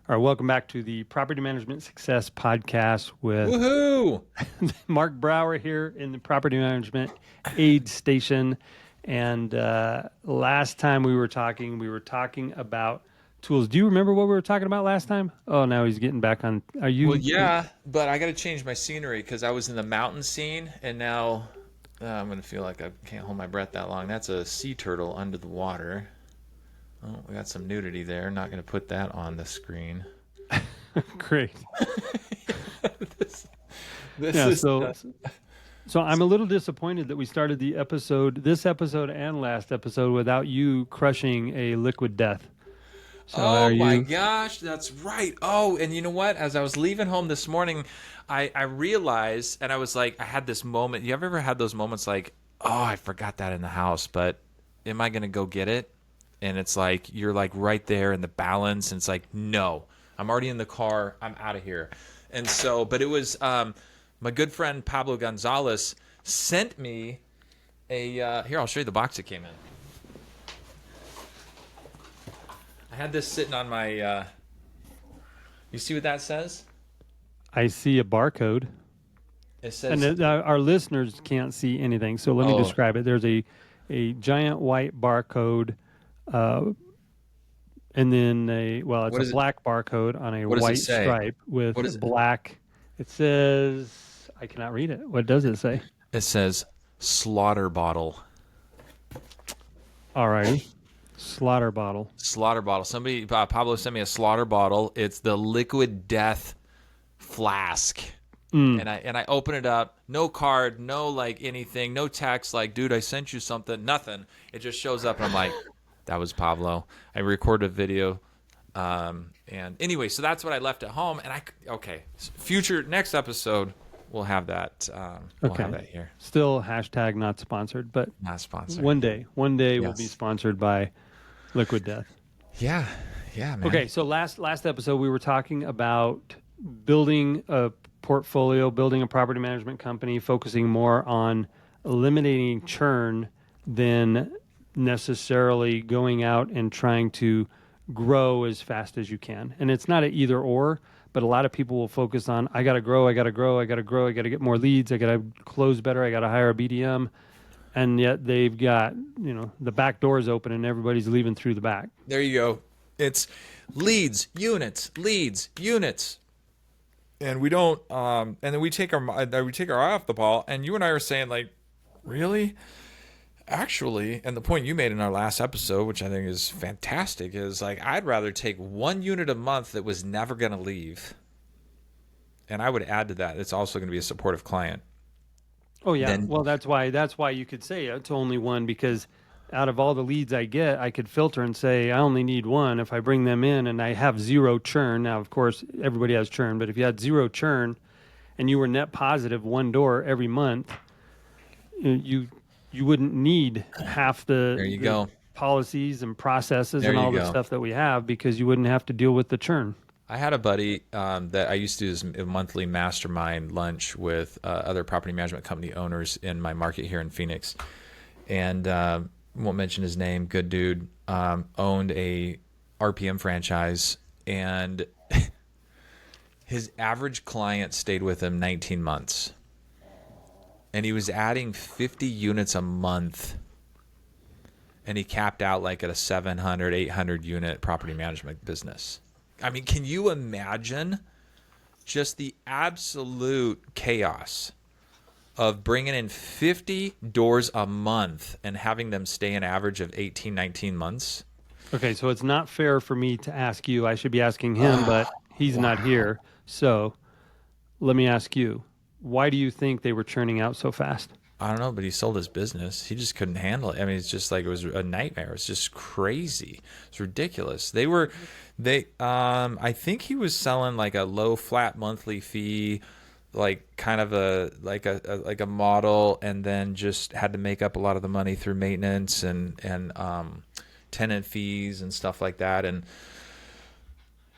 All right, welcome back to the Property Management Success Podcast with Woohoo! Mark Brower here in the Property Management Aid Station. And last time we were talking about tools. Do you remember what we were talking about last time? Oh, now he's getting back on. Are Well, you? yeah, but I got to change my scenery because I was in the mountain scene, and now I'm gonna feel like I can't hold my breath that long. That's a sea turtle under the water. Oh, we got some nudity there. Not gonna put that on the screen. Great. this this Yeah. is So I'm a little disappointed that we started this episode and last episode, without you crushing a liquid death. So Oh are my you? gosh, that's right. Oh, and you know what? As I was leaving home this morning, I realized, and I was like, I had this moment. You ever had those moments like, oh, I forgot that in the house, but am I gonna go get it? And it's like you're like right there in the balance, and it's like, no, I'm already in the car. I'm out of here. And so, but it was my good friend Pablo Gonzalez sent me a here. I'll show you the box it came in. I had this sitting on my. You see what that says? I see a barcode. It says. And our listeners can't see anything, so let me Oh, describe it. There's a giant white barcode, and then it's what a is it? black barcode on a What does it white say? stripe What is with it? black. It says, I cannot read it. What does it say? It says slaughter bottle. Alrighty, slaughter bottle. Slaughter bottle. Somebody, Pablo sent me a slaughter bottle. It's the liquid death flask. And I open it up, no card, no like anything, no text, like, dude, I sent you something, nothing. It just shows up, and I'm like, that was Pablo. I recorded a video, and anyway, so that's what I left at home. And next episode, we'll have that. We'll have that here. Still hashtag not sponsored, but Not sponsored. one day we'll be Yes. sponsored by Liquid Death. Yeah, man. Okay, so last episode we were talking about building a portfolio, building a property management company, focusing more on eliminating churn than necessarily going out and trying to grow as fast as you can. And it's not an either or, but a lot of people will focus on, I got to grow, I got to get more leads, I got to close better, I got to hire a BDM. And yet they've got, the back doors open and everybody's leaving through the back. There you go. It's leads, units, and we don't. And then we take our eye off the ball. And you and I are saying, like, really, actually, and the point you made in our last episode, which I think is fantastic, is like, I'd rather take one unit a month that was never going to leave, and I would add to that, it's also going to be a supportive client. Oh yeah. Then Well, that's why you could say it's only one, because out of all the leads I get, I could filter and say I only need one. If I bring them in and I have zero churn, now of course everybody has churn, but if you had zero churn and you were net positive one door every month, you wouldn't need half there you the go. policies and processes There and you all the go. stuff that we have, because you wouldn't have to deal with the churn. I had a buddy that I used to do this monthly mastermind lunch with other property management company owners in my market here in Phoenix, and won't mention his name. Good dude, owned a RPM franchise, and his average client stayed with him 19 months, and he was adding 50 units a month, and he capped out like at a 700, 800 unit property management business. I mean, can you imagine just the absolute chaos of bringing in 50 doors a month and having them stay an average of 18, 19 months? Okay, so it's not fair for me to ask you. I should be asking him, but he's not here. So let me ask you, why do you think they were churning out so fast? I don't know, but he sold his business. He just couldn't handle it. I mean, it's just like, it was a nightmare. It's just crazy. It's ridiculous. I think he was selling like a low flat monthly fee, like kind of a model, and then just had to make up a lot of the money through maintenance and tenant fees and stuff like that. And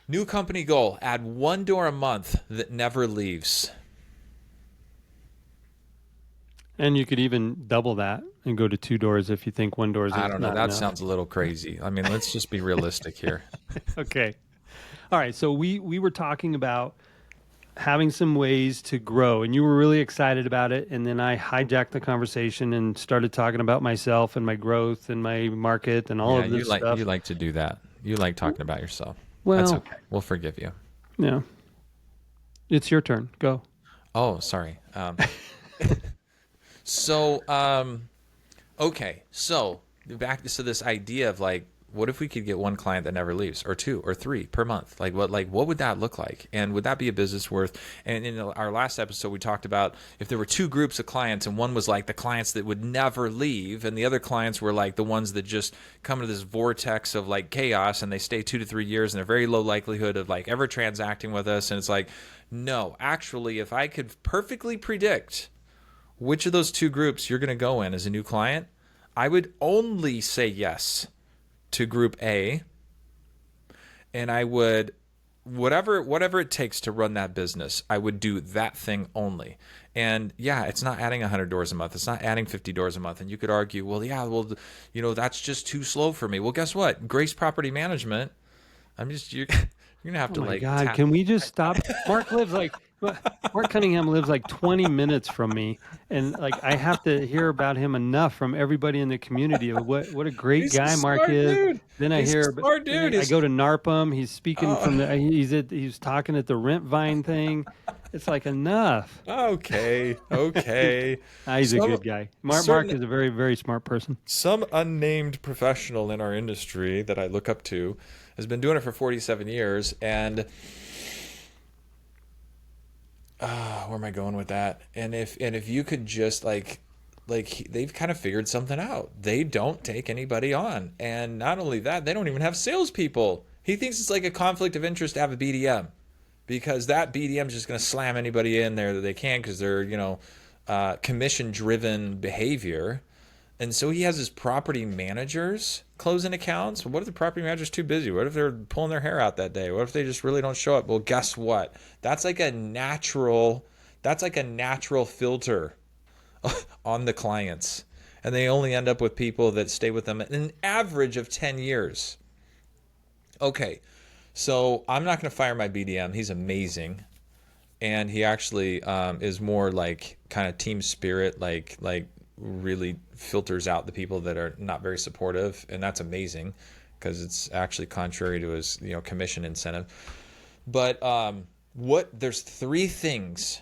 new company goal, add one door a month that never leaves. And you could even double that and go to 2 doors if you think 1 door is I don't know. not That enough. sounds a little crazy. I mean, let's just be realistic here. Okay. All right, so we were talking about having some ways to grow, and you were really excited about it, and then I hijacked the conversation and started talking about myself and my growth and my market and all Yeah, of this you stuff. like to do that. You like talking about yourself. That's Well, okay. We'll forgive you. yeah, it's your turn. Go. Oh, sorry. So, okay. So back to this idea of like, what if we could get one client that never leaves, or two, or three per month? Like what would that look like? And would that be a business worth? And in our last episode, we talked about if there were two groups of clients, and one was like the clients that would never leave, and the other clients were like the ones that just come to this vortex of like chaos, and they stay 2 to 3 years, and they're very low likelihood of like ever transacting with us. And it's like, no, actually, if I could perfectly predict which of those two groups you're going to go in as a new client, I would only say yes to group A, and I would whatever it takes to run that business, I would do that thing only. And yeah, it's not adding 100 doors a month. It's not adding 50 doors a month. And you could argue, well, yeah, well, that's just too slow for me. Well, guess what? Grace Property Management, you're going to have Oh to my like God, tap. can we just stop? Mark Cunningham lives like 20 minutes from me, and like I have to hear about him enough from everybody in the community of what a great He's a guy Mark smart is. dude. Then I He's a hear, smart dude. I go to NARPM. He's speaking Oh, from the. He's talking at the Rent Vine thing. It's like enough. okay, okay. He's a Some good guy. Mark certain is a very very smart person. some unnamed professional in our industry that I look up to has been doing it for 47 years, and where am I going with that? And if you could just they've kind of figured something out. They don't take anybody on, and not only that, they don't even have salespeople. He thinks it's like a conflict of interest to have a BDM, because that BDM is just going to slam anybody in there that they can, because they're commission driven behavior. And so he has his property managers closing accounts. What if the property manager's too busy? What if they're pulling their hair out that day? What if they just really don't show up? Well, guess what? That's like a natural filter on the clients. And they only end up with people that stay with them an average of 10 years. Okay, so I'm not going to fire my BDM. He's amazing. And he actually is more like kind of team spirit, like really filters out the people that are not very supportive, and that's amazing because it's actually contrary to his commission incentive. But there's three things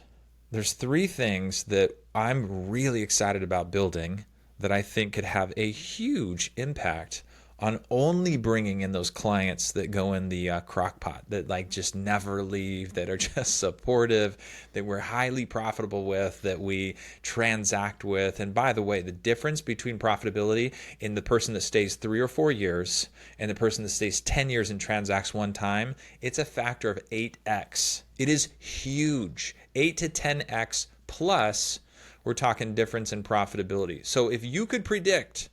that I'm really excited about building that I think could have a huge impact on only bringing in those clients that go in the crock pot, that like just never leave, that are just supportive, that we're highly profitable with, that we transact with. And by the way, the difference between profitability in the person that stays 3 or 4 years and the person that stays 10 years and transacts one time, it's a factor of 8x. It is huge. 8 to 10x plus, we're talking difference in profitability. So if you could predict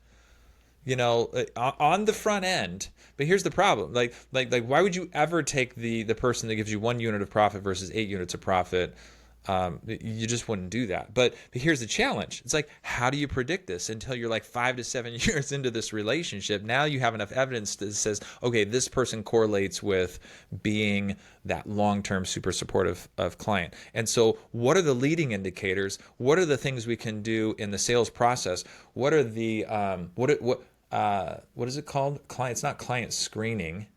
on the front end. But here's the problem. Like why would you ever take the person that gives you 1 unit of profit versus 8 units of profit? You just wouldn't do that. But here's the challenge. It's like, how do you predict this until you're like 5 to 7 years into this relationship? Now you have enough evidence that says, okay, this person correlates with being that long-term super supportive of client. And so what are the leading indicators? What are the things we can do in the sales process? What are the what is it called? It's not client screening.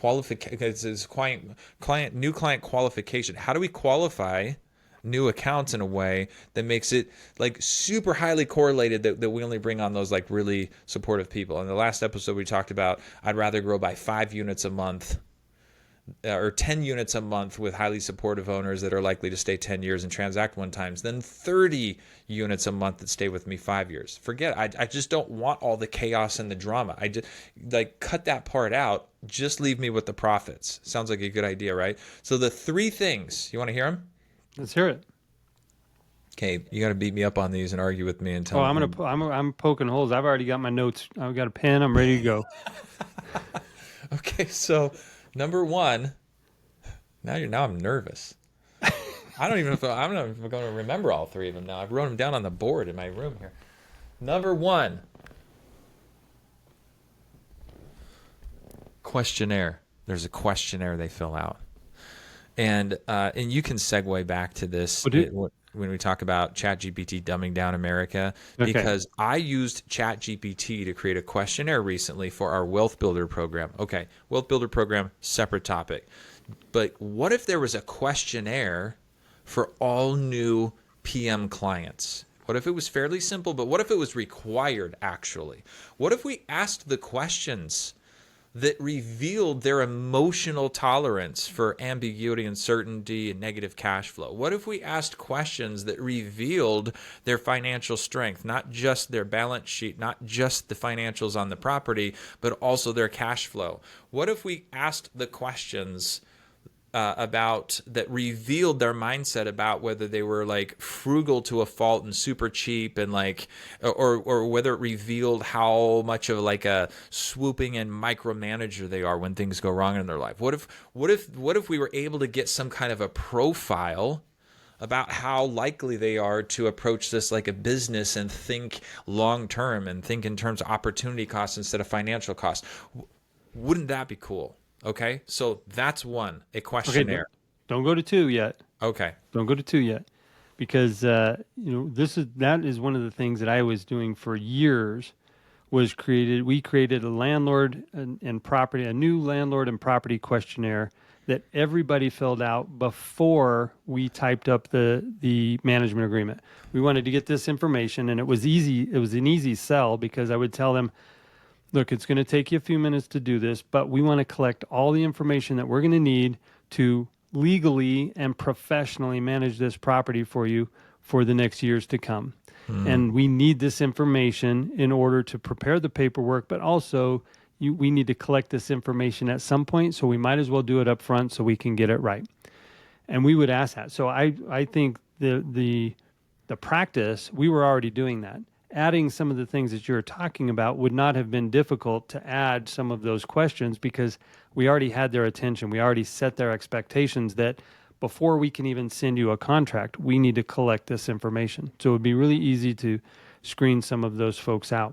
It's new client qualification. How do we qualify new accounts in a way that makes it like super highly correlated that we only bring on those like really supportive people? In the last episode, we talked about I'd rather grow by 5 units a month or 10 units a month with highly supportive owners that are likely to stay 10 years and transact one times, then 30 units a month that stay with me 5 years. Forget it. I just don't want all the chaos and the drama. I just cut that part out. Just leave me with the profits. Sounds like a good idea, right? So the 3 things, you want to hear them? Let's hear it. Okay, you got to beat me up on these and argue with me and tell Oh, me. I'm poking holes. I've already got my notes. I've got a pen. I'm ready to go. Okay, so number 1. Now I'm nervous. I don't even know if I'm not going to remember all 3 of them now. I've wrote them down on the board in my room here. Number 1, questionnaire. there's a questionnaire they fill out. And you can segue back to this when we talk about ChatGPT dumbing down America, Okay. because I used ChatGPT to create a questionnaire recently for our Wealth Builder program. Okay, Wealth Builder program, separate topic. But what if there was a questionnaire for all new PM clients? What if it was fairly simple, but what if it was required actually? What if we asked the questions that revealed their emotional tolerance for ambiguity, uncertainty, and negative cash flow? What if we asked questions that revealed their financial strength, not just their balance sheet, not just the financials on the property, but also their cash flow? What if we asked the questions about that revealed their mindset about whether they were like frugal to a fault and super cheap, and like, or whether it revealed how much of like a swooping and micromanager they are when things go wrong in their life? What if we were able to get some kind of a profile about how likely they are to approach this like a business and think long term and think in terms of opportunity costs instead of financial costs? Wouldn't that be cool? Okay, so that's one, a Okay. questionnaire. Don't go to two yet. Okay. Don't go to two yet, because that is one of the things that I was doing for years. We created a landlord and property, a new landlord and property questionnaire that everybody filled out before we typed up the management agreement. We wanted to get this information, and it was easy. It was an easy sell, because I would tell them, look, it's going to take you a few minutes to do this, but we want to collect all the information that we're going to need to legally and professionally manage this property for you for the next years to come. And we need this information in order to prepare the paperwork, but also we need to collect this information at some point, so we might as well do it up front so we can get it right. And we would ask that. So I think the practice, we were already doing that. Adding some of the things that you're talking about would not have been difficult to add some of those questions, because we already had their attention. We already set their expectations that before we can even send you a contract, we need to collect this information. So it would be really easy to screen some of those folks out.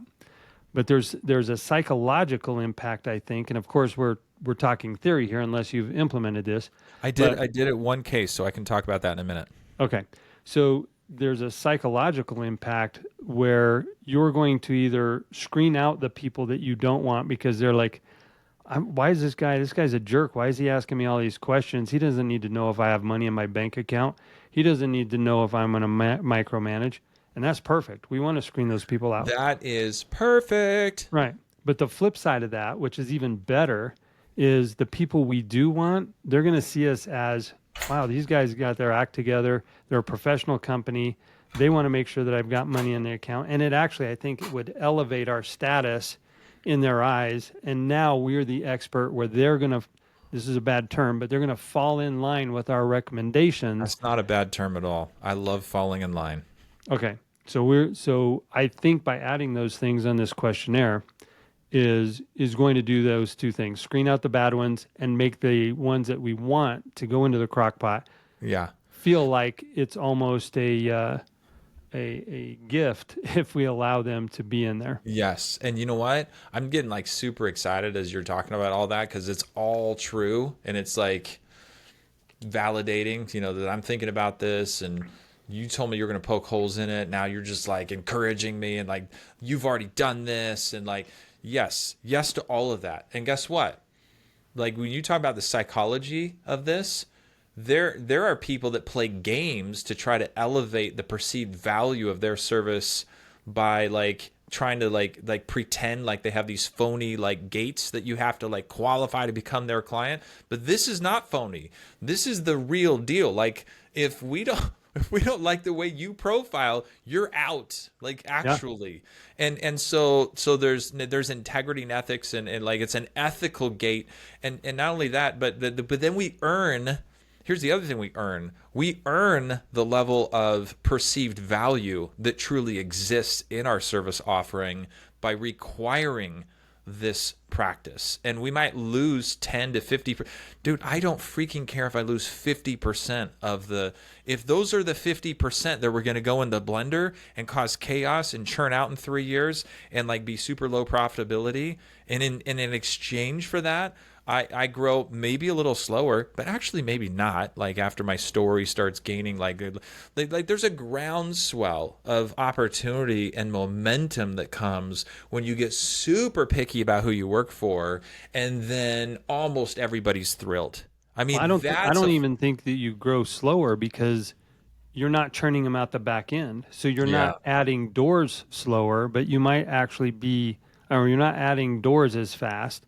But there's a psychological impact, I think, and of course we're talking theory here unless you've implemented this. I did it one case, so I can talk about that in a minute. Okay. So there's a psychological impact where you're going to either screen out the people that you don't want because they're like, why is this guy's a jerk. Why is he asking me all these questions? He doesn't need to know if I have money in my bank account. He doesn't need to know if I'm going to micromanage. And that's perfect. We want to screen those people out. That is perfect. Right. But the flip side of that, which is even better, is the people we do want, they're going to see us as, wow, these guys got their act together. They're a professional company. They want to make sure that I've got money in the account. And it actually, I think, it would elevate our status in their eyes. And now we're the expert where they're going to, this is a bad term, but they're going to fall in line with our recommendations. That's not a bad term at all. I love falling in line. Okay. So I think by adding those things on this questionnaire is going to do those two things: screen out the bad ones and make the ones that we want to go into the crock pot feel like it's almost a gift if we allow them to be in there. Yes. And you know what? I'm getting like super excited as you're talking about all that, because it's all true. And it's like validating, that I'm thinking about this, and you told me you're going to poke holes in it. Now you're just like encouraging me, and like, you've already done this, and like, yes to all of that. And guess what? Like, when you talk about the psychology of this, there are people that play games to try to elevate the perceived value of their service by like trying to like pretend like they have these phony like gates that you have to like qualify to become their client. But this is not phony. This is the real deal. Like, if we don't like the way you profile, you're out, like, actually. Yeah. And so there's integrity and ethics, and like, it's an ethical gate. And not only that, but then we earn, here's the other thing we earn. We earn the level of perceived value that truly exists in our service offering by requiring this practice. And we might lose 10 to 50. Dude, I don't freaking care if I lose 50% of if those are the 50% that we're going to go in the blender and cause chaos and churn out in 3 years and like be super low profitability. And in exchange for that, I grow maybe a little slower, but actually maybe not. Like after my story starts gaining like there's a groundswell of opportunity and momentum that comes when you get super picky about who you work for, and then almost everybody's thrilled. I Well, mean, I that's don't a even think that you grow slower because you're not churning them out the back end. So you're yeah, not adding doors slower, but you might actually be, or you're not adding doors as fast,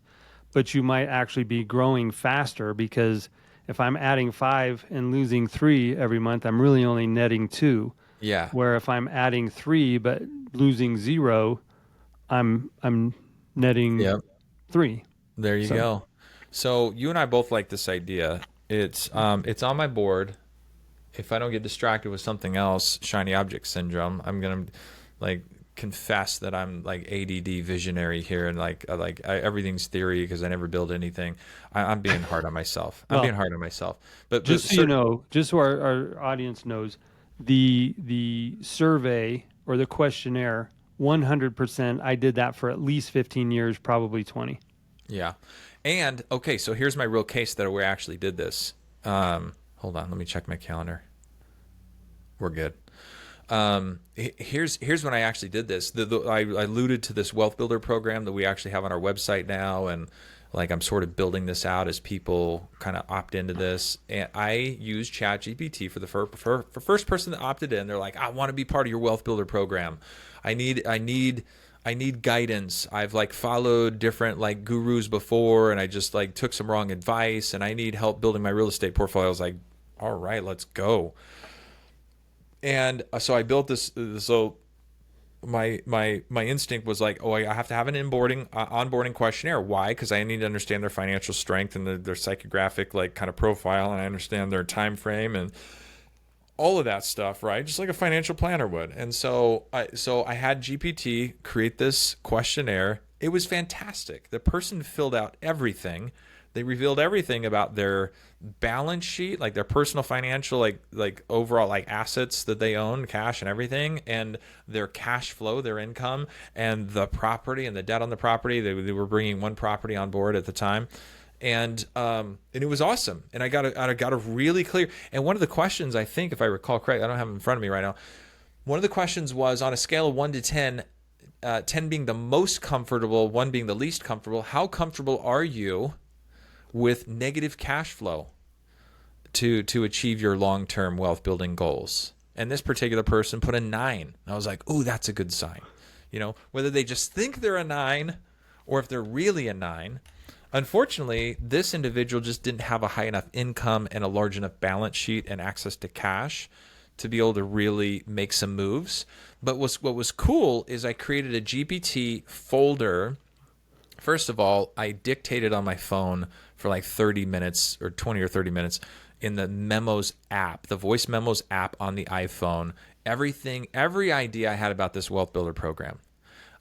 but you might actually be growing faster because if I'm adding 5 and losing 3 every month, I'm really only netting 2. yeah, Where if I'm adding 3 but losing 0, I'm netting yeah. 3. There you So go. So you and I both like this idea. It's on my board. If I don't get distracted with something else, shiny object syndrome, I'm gonna like confess that I'm like ADD visionary here, and everything's theory because I never build anything. I'm being hard on myself. I'm being well, hard on myself. But just so you certain know, just so our audience knows, the survey or the questionnaire, 100%. I did that for at least 15 years, probably 20. yeah, and okay, so here's my real case that we actually did this. Hold on, let me check my calendar. We're good. Here's when I actually did this. I alluded to this wealth builder program that we actually have on our website now, and like I'm sort of building this out as people kind of opt into this. And I use ChatGPT for the for first person that opted in. They're like, I want to be part of your wealth builder program. I need guidance. I've like followed different like gurus before, and I just like took some wrong advice, and I need help building my real estate portfolio. I was like, all right, let's go. And so I built this. So my instinct was like, oh, I have to have an onboarding questionnaire. Why? Because I need to understand their financial strength and their psychographic like kind of profile, and I understand their time frame and all of that stuff, right? Just like a financial planner would. And so I had GPT create this questionnaire. It was fantastic. The person filled out everything. They revealed everything about their balance sheet, like their personal financial, like overall like assets that they own, cash and everything, and their cash flow, their income, and the property and the debt on the property. They were bringing one property on board at the time, and it was awesome. And I got a really clear. And one of the questions, I think, if I recall correctly, I don't have it in front of me right now. One of the questions was on a scale of 1 to 10, 10 being the most comfortable, 1 being the least comfortable. How comfortable are you with negative cash flow to achieve your long-term wealth building goals? And this particular person put a 9. And I was like, "Oh, that's a good sign." You know, whether they just think they're a 9 or if they're really a 9. Unfortunately, this individual just didn't have a high enough income and a large enough balance sheet and access to cash to be able to really make some moves. But what was cool is I created a GPT folder. First of all, I dictated on my phone for like 30 minutes or 20 or 30 minutes in the Memos app, the voice Memos app on the iPhone. Every idea I had about this wealth builder program.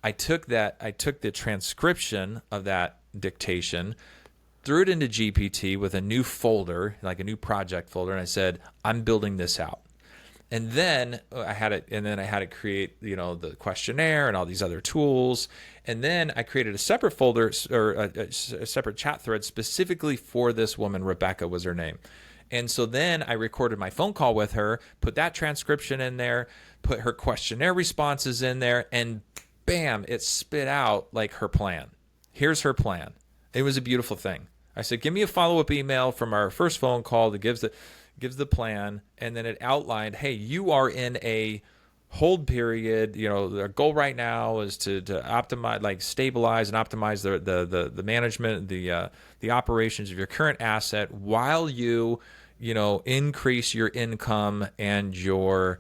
I took the transcription of that dictation, threw it into GPT with a new folder, like a new project folder, and I said, I'm building this out. And then I had it create, the questionnaire and all these other tools. And then I created a separate folder or a separate chat thread specifically for this woman. Rebecca was her name. And so then I recorded my phone call with her, put that transcription in there, put her questionnaire responses in there, and bam, it spit out like her plan. Here's her plan. It was a beautiful thing. I said, give me a follow-up email from our first phone call that gives the plan, and then it outlined, hey, you are in a hold period. The goal right now is to optimize, like stabilize and optimize the management, the operations of your current asset while you increase your income and your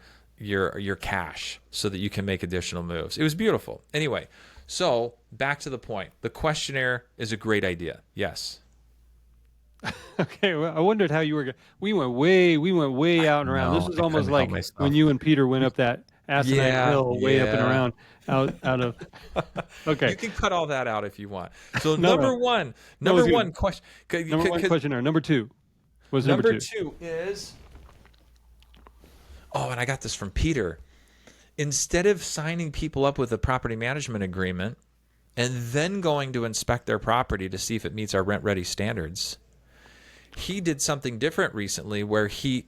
cash so that you can make additional moves. It was beautiful. Anyway, so back to the point. The questionnaire is a great idea. Yes. Okay, well, I wondered how you were. We went way out and around. This No, is I almost couldn't help like when myself. you and Peter went up that asinine Yeah, hill, way up and yeah. around, out of. You Okay, can cut all that out if you want. So no, no, that was number good. one question. Number one questionnaire. Number two was number Number two. 2 is, oh, and I got this from Peter. Instead of signing people up with a property management agreement, and then going to inspect their property to see if it meets our rent ready standards. He did something different recently where he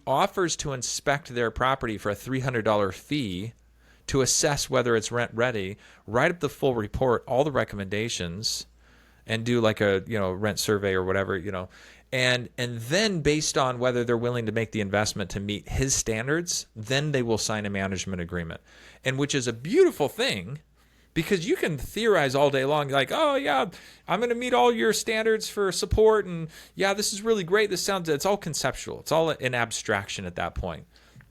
offers to inspect their property for a $300 fee to assess whether it's rent ready, write up the full report, all the recommendations, and do like a rent survey or whatever, and then based on whether they're willing to make the investment to meet his standards, then they will sign a management agreement, and which is a beautiful thing. Because you can theorize all day long, like, oh, yeah, I'm going to meet all your standards for support. And yeah, this is really great. It's all conceptual. It's all an abstraction at that point.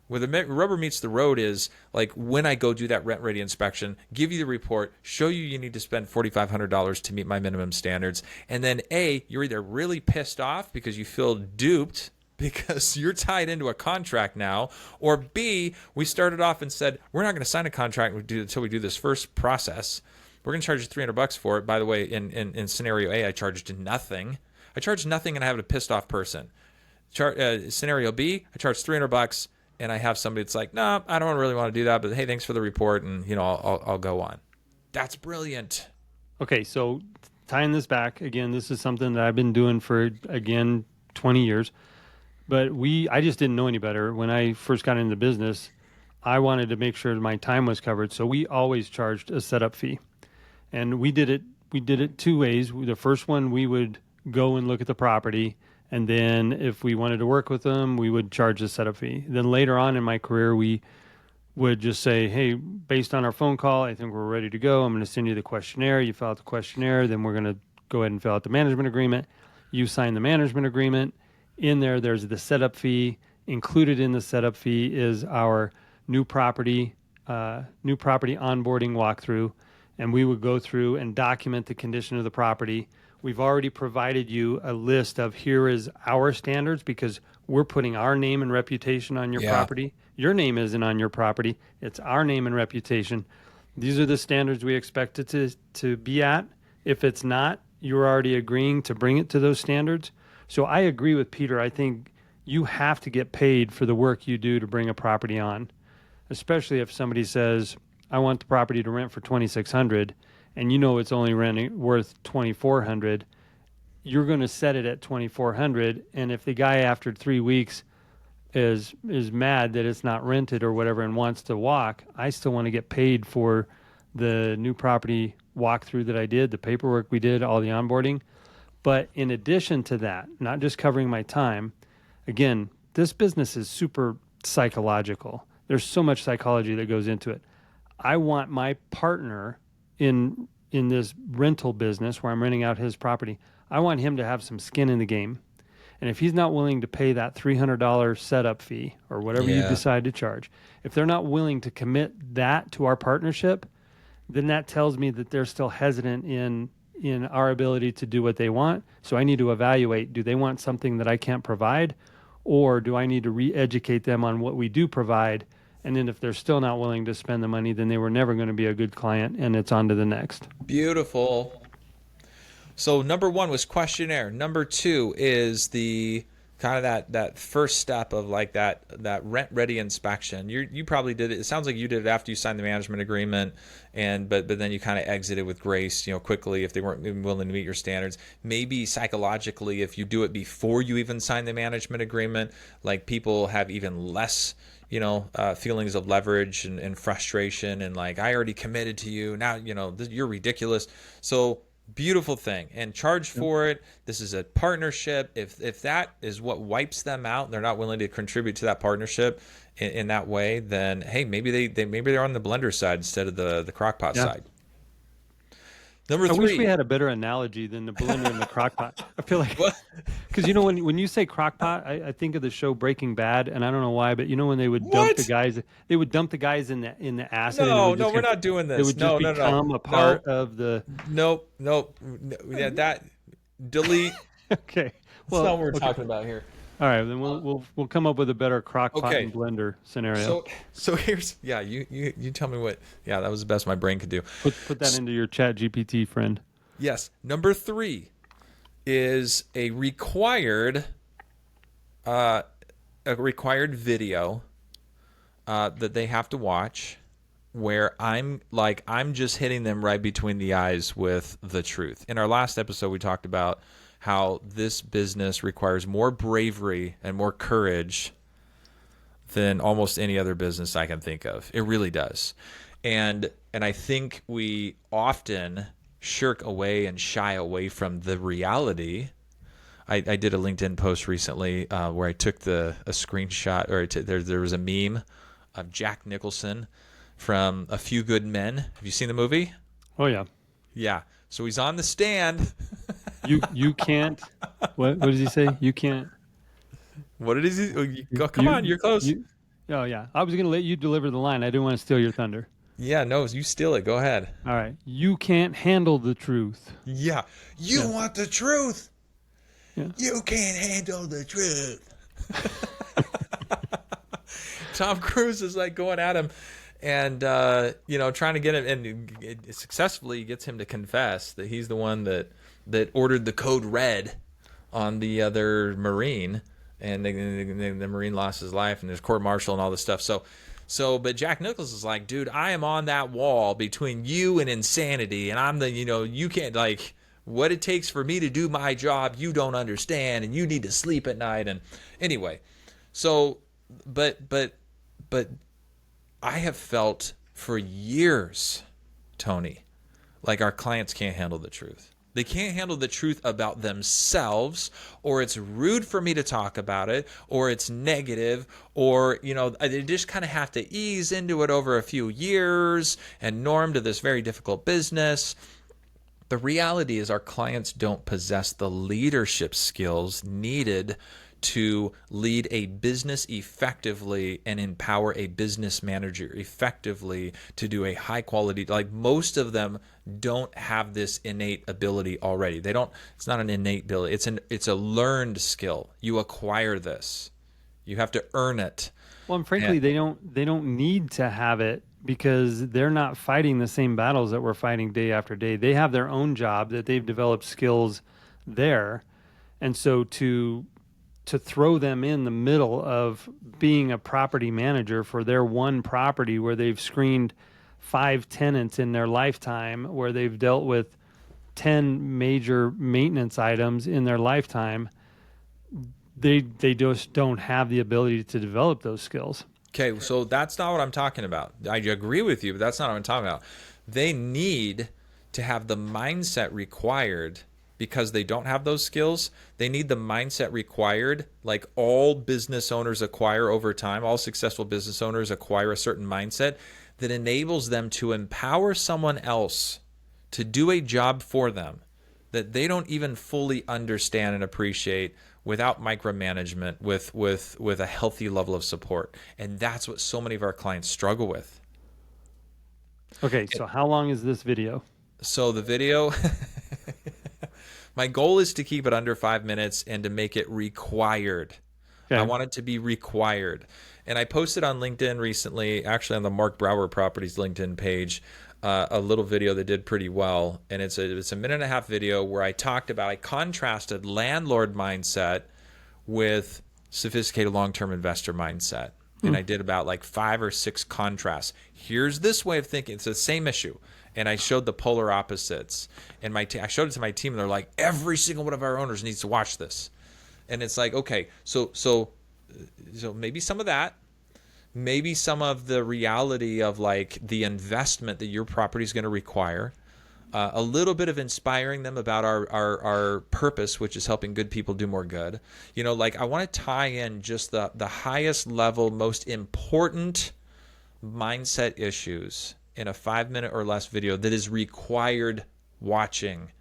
Where the rubber meets the road is like when I go do that rent ready inspection, give you the report, show you need to spend $4,500 to meet my minimum standards. And then A, you're either really pissed off because you feel duped because you're tied into a contract now, or B, we started off and said, we're not going to sign a contract until we do this first process. We're going to charge you $300 for it. By the way, in scenario A, I charged nothing. I charged nothing and I have a pissed off person. Scenario B, I charged $300 and I have somebody that's like, no, I don't really want to do that, but hey, thanks for the report, and I'll go on. That's brilliant. Okay, so tying this back again, this is something that I've been doing for 20 years. But I just didn't know any better. When I first got into the business, I wanted to make sure my time was covered. So we always charged a setup fee. And we did it two ways. The first one, we would go and look at the property. And then if we wanted to work with them, we would charge a setup fee. Then later on in my career, we would just say, hey, based on our phone call, I think we're ready to go. I'm going to send you the questionnaire. You fill out the questionnaire. Then we're going to go ahead and fill out the management agreement. You sign the management agreement. In there's the setup fee. Included in the setup fee is our new property onboarding walkthrough, and we would go through and document the condition of the property. We've already provided you a list of here is our standards because we're putting our name and reputation on your property. Your name isn't on your property. It's our name and reputation. These are the standards we expect it to be at. If it's not, you're already agreeing to bring it to those standards. So I agree with Peter. I think you have to get paid for the work you do to bring a property on, especially if somebody says, I want the property to rent for $2,600 and it's only worth $2,400. You're going to set it at $2,400. And if the guy after 3 weeks is mad that it's not rented or whatever and wants to walk, I still want to get paid for the new property walkthrough that I did, the paperwork we did, all the onboarding. But in addition to that, not just covering my time, again, this business is super psychological. There's so much psychology that goes into it. I want my partner in this rental business where I'm renting out his property, I want him to have some skin in the game. And if he's not willing to pay that $300 setup fee or whatever you decide to charge, if they're not willing to commit that to our partnership, then that tells me that they're still hesitant in our ability to do what they want. So I need to evaluate, do they want something that I can't provide, or do I need to re-educate them on what we do provide? And then if they're still not willing to spend the money, then they were never going to be a good client, and it's on to the next. Beautiful. So number 1 was questionnaire. Number 2 is the kind of that first step of like that rent ready inspection. You probably did it. It sounds like you did it after you signed the management agreement, but then you kind of exited with grace, quickly if they weren't willing to meet your standards. Maybe psychologically, if you do it before you even sign the management agreement, like people have even less feelings of leverage and frustration and like, I already committed to you now, you're ridiculous. So beautiful thing, and charge for it. This is a partnership. If that is what wipes them out, they're not willing to contribute to that partnership in that way, then hey, maybe they're on the blender side instead of the crock-pot side. Number 3. I wish we had a better analogy than the blender and the crock-pot. I feel like, because when you say crock-pot, I think of the show Breaking Bad, and I don't know why, but when they would dump the guys in the acid. No, and we're not doing this. They would just become a part of the. Nope. Yeah, that delete. Okay, Well, that's not what we're talking about here. All right, then we'll come up with a better crock-pot and blender scenario. So here's you tell me what. Yeah, that was the best my brain could do. Put that into your Chat GPT friend. Yes. Number 3 is a required video that they have to watch where I'm just hitting them right between the eyes with the truth. In our last episode, we talked about how this business requires more bravery and more courage than almost any other business I can think of. It really does. And I think we often shirk away and shy away from the reality. I did a LinkedIn post recently where I took a screenshot, or there was a meme of Jack Nicholson from A Few Good Men. Have you seen the movie? Oh yeah. Yeah. So he's on the stand. You can't. What does he say? You can't. What did he? Come on, You you're close. you. Oh yeah. I was gonna let you deliver the line. I didn't want to steal your thunder. Yeah, no, you steal it. Go ahead. All right. You can't handle the truth. Yeah. You Yeah. want the truth. Yeah. You can't handle the truth. Tom Cruise is like going at him and, trying to get him, and it successfully gets him to confess that he's the one that ordered the code red on the other Marine, and the Marine lost his life, and there's court martial and all this stuff. But Jack Nicholson is like, dude, I am on that wall between you and insanity, and I'm you can't, like, what it takes for me to do my job, you don't understand, and you need to sleep at night. And anyway, so, but I have felt for years, Tony, like our clients can't handle the truth. They can't handle the truth about themselves, or it's rude for me to talk about it, or it's negative, or, they just kind of have to ease into it over a few years and norm to this very difficult business. The reality is our clients don't possess the leadership skills needed to lead a business effectively and empower a business manager effectively to do a high quality, like most of them don't have this innate ability already. It's not an innate ability. It's a learned skill. You acquire this. You have to earn it. Well, and frankly, they don't need to have it because they're not fighting the same battles that we're fighting day after day. They have their own job that they've developed skills there. And so to throw them in the middle of being a property manager for their one property where they've screened 5 tenants in their lifetime, where they've dealt with 10 major maintenance items in their lifetime, they just don't have the ability to develop those skills. Okay, so that's not what I'm talking about. I agree with you, but that's not what I'm talking about. They need to have the mindset required because they don't have those skills. They need the mindset required, like all business owners acquire over time. All successful business owners acquire a certain mindset that enables them to empower someone else to do a job for them that they don't even fully understand and appreciate without micromanagement, with a healthy level of support. And that's what so many of our clients struggle with. Okay, so how long is this video? So the video, my goal is to keep it under 5 minutes and to make it required. Okay. I want it to be required. And I posted on LinkedIn recently, actually on the Mark Brower Properties LinkedIn page, a little video that did pretty well. And it's a minute and a half video where I contrasted landlord mindset with sophisticated long-term investor mindset. And I did about like 5 or 6 contrasts. Here's this way of thinking. It's the same issue. And I showed the polar opposites. And I showed it to my team, and they're like, every single one of our owners needs to watch this. And it's like, okay, so maybe some of that, maybe some of the reality of like the investment that your property is going to require, a little bit of inspiring them about our purpose, which is helping good people do more good. Like I want to tie in just the highest level, most important mindset issues in a 5-minute or less video that is required watching,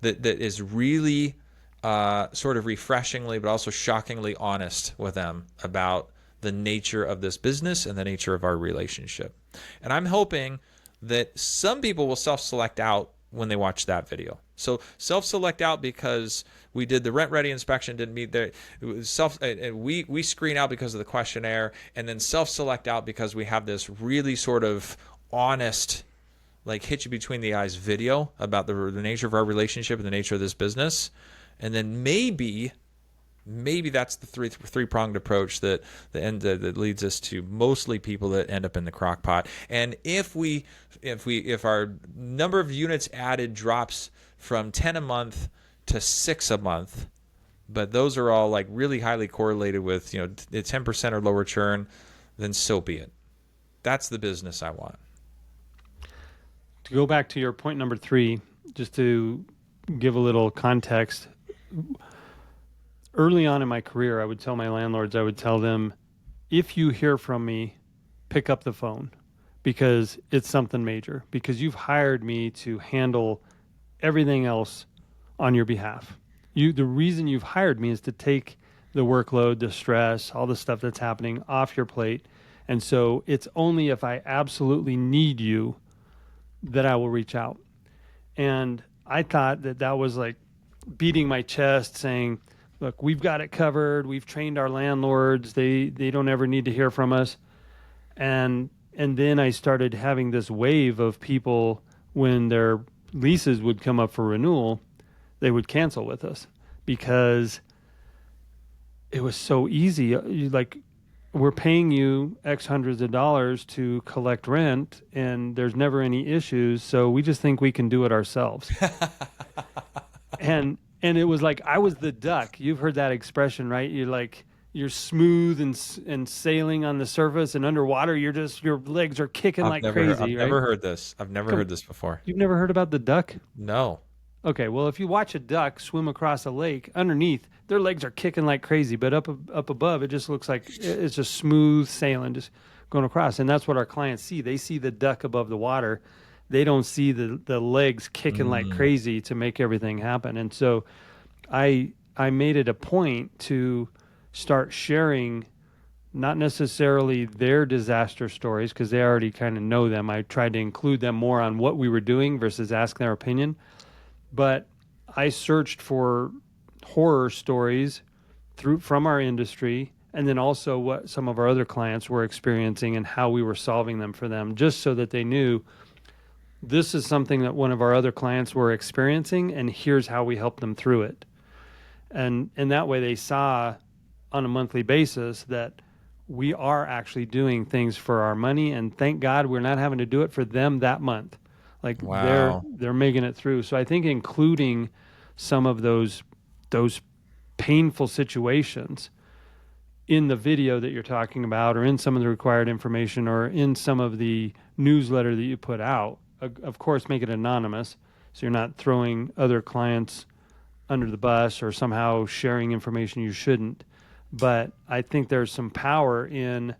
that is really sort of refreshingly but also shockingly honest with them about the nature of this business and the nature of our relationship. And I'm hoping that some people will self-select out when they watch that video. So self-select out because we did the rent-ready inspection, didn't meet the we screen out because of the questionnaire, and then self-select out because we have this really sort of honest, like hit you between the eyes video about the nature of our relationship and the nature of this business. And then maybe maybe that's the three-pronged approach that leads us to mostly people that end up in the crock pot. And if our number of units added drops from 10 a month to 6 a month, but those are all like really highly correlated with 10% or lower churn, then so be it. That's the business I want. To go back to your point number 3, just to give a little context, early on in my career, I would tell my landlords, I would tell them, if you hear from me, pick up the phone, because it's something major, because you've hired me to handle everything else on your behalf. The reason you've hired me is to take the workload, the stress, all the stuff that's happening off your plate. And so it's only if I absolutely need you that I will reach out. And I thought that was like beating my chest, saying, look, we've got it covered. We've trained our landlords. They don't ever need to hear from us. And then I started having this wave of people, when their leases would come up for renewal, they would cancel with us because it was so easy. Like, we're paying you X hundreds of dollars to collect rent, and there's never any issues. So we just think we can do it ourselves. And it was like I was the duck. You've heard that expression, right? You're smooth and sailing on the surface, and underwater your legs are kicking like crazy. I've never heard this. I've never heard this before. You've never heard about the duck? No. Okay, well, if you watch a duck swim across a lake, underneath their legs are kicking like crazy, but up above it just looks like it's just smooth sailing, just going across. And that's what our clients see. They see the duck above the water. They don't see the legs kicking like crazy to make everything happen. And so I made it a point to start sharing not necessarily their disaster stories, because they already kind of know them. I tried to include them more on what we were doing versus ask their opinion. But I searched for horror stories from our industry, and then also what some of our other clients were experiencing and how we were solving them for them, just so that they knew this is something that one of our other clients were experiencing, and here's how we help them through it. And that way they saw on a monthly basis that we are actually doing things for our money, and thank God we're not having to do it for them that month. Like, wow. they're making it through. So I think including some of those painful situations in the video that you're talking about, or in some of the required information, or in some of the newsletter that you put out, of course, make it anonymous, so you're not throwing other clients under the bus or somehow sharing information you shouldn't. But I think there's some power in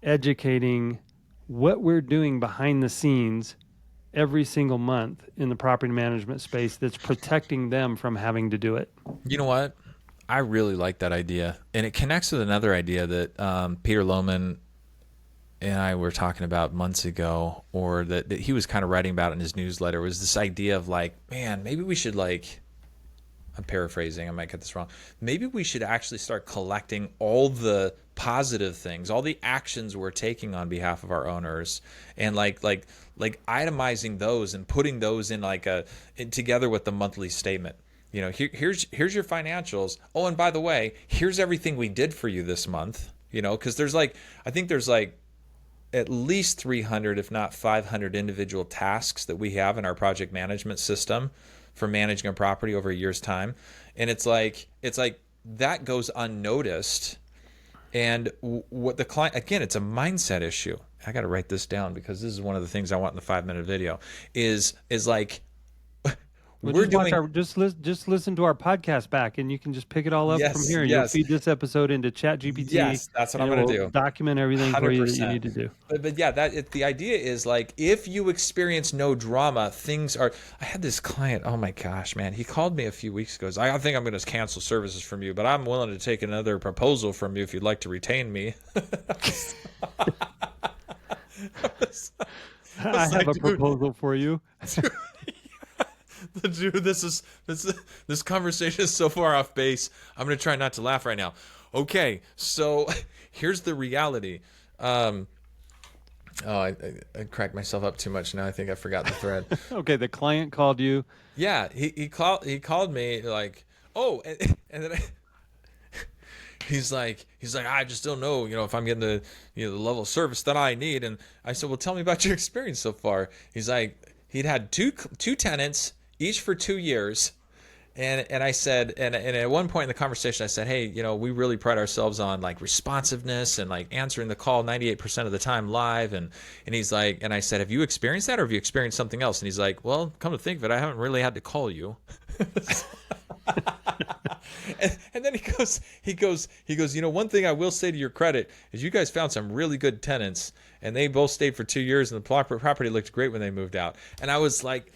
educating what we're doing behind the scenes every single month in the property management space that's protecting them from having to do it. You know what? I really like that idea. And it connects with another idea that Peter Lohman and I were talking about months ago, or that he was kind of writing about in his newsletter, was this idea of like, man, maybe we should, like, I'm paraphrasing, I might get this wrong. Maybe we should actually start collecting all the positive things, all the actions we're taking on behalf of our owners, and like itemizing those and putting those in together with the monthly statement. Here's your financials. Oh, and by the way, here's everything we did for you this month. Because I think there's at least 300, if not 500 individual tasks that we have in our project management system for managing a property over a year's time. And it's like that goes unnoticed. And what the client, again, it's a mindset issue. I got to write this down, because this is one of the things I want in the 5-minute video is like, we're doing. Just listen to our podcast back, and you can just pick it all up from here. And you'll feed this episode into ChatGPT. Yes, that's what I'm going to do. Document everything 100%. For you that you need to do. But yeah, the idea is like, if you experience no drama, things are. I had this client. Oh my gosh, man! He called me a few weeks ago. I think I'm going to cancel services from you, but I'm willing to take another proposal from you if you'd like to retain me. I have a proposal for you. Dude, this conversation is so far off base. I'm going to try not to laugh right now. Okay, so here's the reality. I cracked myself up too much now. I think I forgot the thread. Okay, the client called you. Yeah, he called me like, oh, and then I just don't know, if I'm getting the level of service that I need. And I said, well, tell me about your experience so far. He's like, he'd had two tenants, each for 2 years. And I said, and at one point in the conversation, I said, hey, we really pride ourselves on like responsiveness and like answering the call 98% of the time live. And he's like, and I said, have you experienced that, or have you experienced something else? And he's like, well, come to think of it, I haven't really had to call you. And then he goes, one thing I will say to your credit is you guys found some really good tenants, and they both stayed for 2 years, and the property looked great when they moved out. And I was like,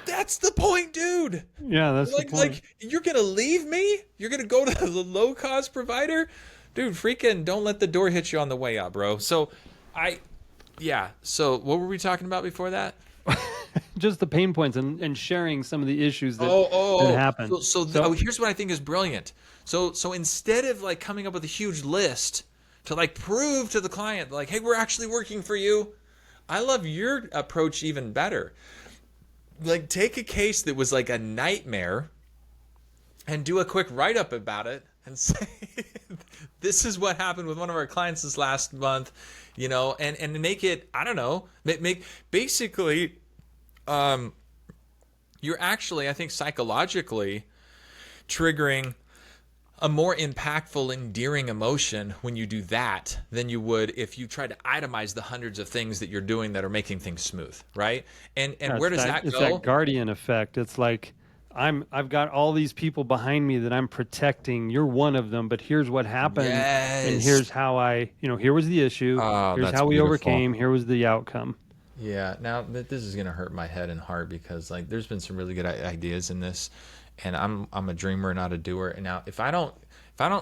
that's the point, dude. Yeah, that's the point. Like you're gonna leave me? You're gonna go to the low cost provider, dude? Freaking don't let the door hit you on the way out, bro. So, So what were we talking about before that? Just the pain points and sharing some of the issues that happen. So here's what I think is brilliant. So instead of like coming up with a huge list to like prove to the client like, hey, we're actually working for you, I love your approach even better. Like take a case that was like a nightmare and do a quick write-up about it and say, this is what happened with one of our clients this last month, and make it, I don't know, make basically, you're actually, I think, psychologically triggering a more impactful, endearing emotion when you do that than you would if you try to itemize the hundreds of things that you're doing that are making things smooth, right? And where does that go? It's that guardian effect. It's like I've got all these people behind me that I'm protecting. You're one of them, but here's what happened, and here's how here was the issue. Here's how we overcame. Here was the outcome. Yeah. Now this is gonna hurt my head and heart because like there's been some really good ideas in this, and I'm a dreamer, not a doer. And now if I don't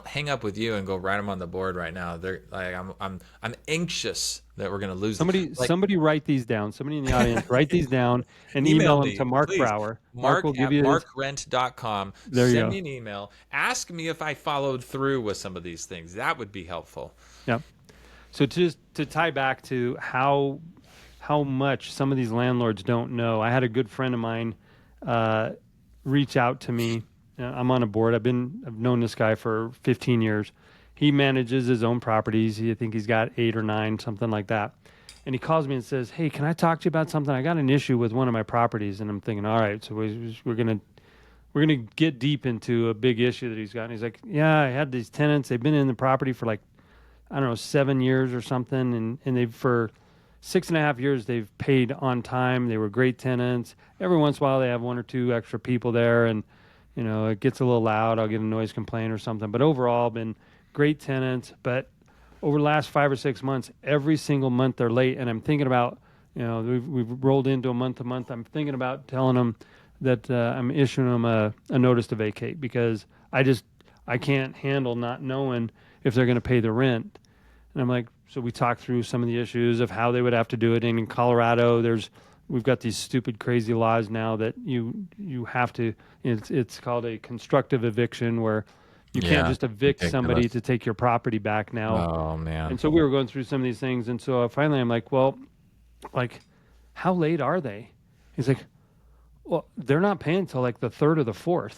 hang up with you and go write them on the board right now, they're like I'm anxious that we're gonna lose Somebody write these down. Somebody in the audience write these down and email them to Mark please. Brower. Mark will give you markrent.com. There you Send go. me an email. Ask me if I followed through with some of these things. That would be helpful. Yeah. So to tie back to how much some of these landlords don't know. I had a good friend of mine reach out to me. I'm on a board. I've known this guy for 15 years. He manages his own properties. I think he's got 8 or 9, something like that. And he calls me and says, "Hey, can I talk to you about something? I got an issue with one of my properties." And I'm thinking, all right, so we're gonna get deep into a big issue that he's got. And he's like, "Yeah, I had these tenants. They've been in the property for like, I don't know, 7 years or something, and they've for 6.5 years they've paid on time. They were great tenants. Every once in a while they have 1 or 2 extra people there, and it gets a little loud. I'll get a noise complaint or something. But overall, been great tenants. But over the last 5 or 6 months, every single month they're late. And I'm thinking about, we've rolled into a month to month. I'm thinking about telling them that I'm issuing them a notice to vacate because I can't handle not knowing if they're going to pay the rent." And I'm like, so we talked through some of the issues of how they would have to do it. And in Colorado, we've got these stupid, crazy laws now that you have to. It's called a constructive eviction, where you can't just evict somebody to take your property back now. Oh man! And so we were going through some of these things, and so finally I'm like, well, like, how late are they? He's like, well, they're not paying until like the 3rd or the 4th.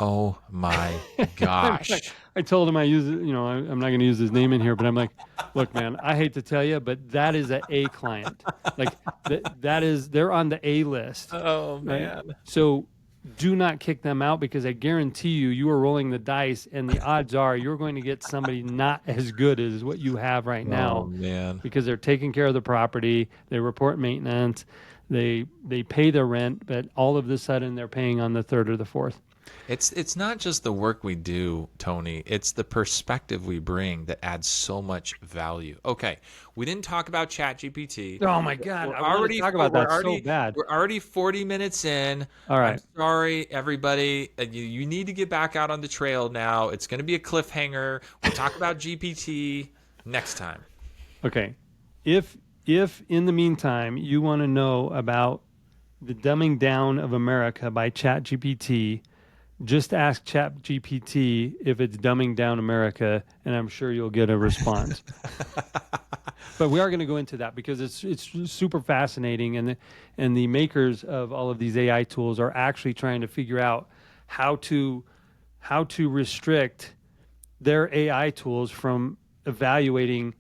Oh my gosh! I told him I'm not going to use his name in here, but I'm like, look, man, I hate to tell you, but that is an A client. Like they're on the A list. Oh man! Right? So do not kick them out because I guarantee you are rolling the dice, and the odds are you're going to get somebody not as good as what you have right now. Oh man! Because they're taking care of the property, they report maintenance, they pay their rent, but all of a sudden they're paying on the 3rd or the 4th. It's not just the work we do, Tony. It's the perspective we bring that adds so much value. Okay, we didn't talk about ChatGPT. Oh my God, I want to talk about that so bad. We're already 40 minutes in. All right. I'm sorry, everybody. You need to get back out on the trail now. It's going to be a cliffhanger. We'll talk about GPT next time. Okay. If in the meantime you want to know about the dumbing down of America by ChatGPT, just ask ChatGPT if it's dumbing down America, and I'm sure you'll get a response. But we are going to go into that because it's super fascinating, and the makers of all of these AI tools are actually trying to figure out how to how to restrict their AI tools from evaluating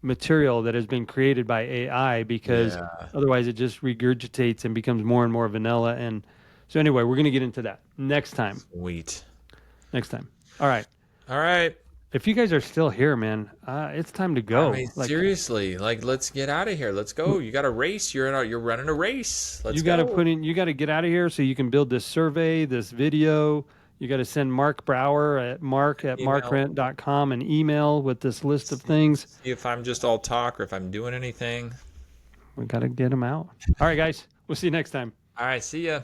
material that has been created by AI, because Yeah. otherwise it just regurgitates and becomes more and more vanilla. And so anyway, we're going to get into that next time. Sweet. Next time. All right. All right. If you guys are still here, man, it's time to I mean, go. Like, seriously, like let's get out of here. Let's go. You got a race. You're running a race. Let's you got to go. you got to get out of here so you can build this survey, this video. You got to send Mark Brower at Email. mark@markrent.com an email with this list of things. See if I'm just all talk or if I'm doing anything. We got to get them out. All right, guys. We'll see you next time. All right. See ya.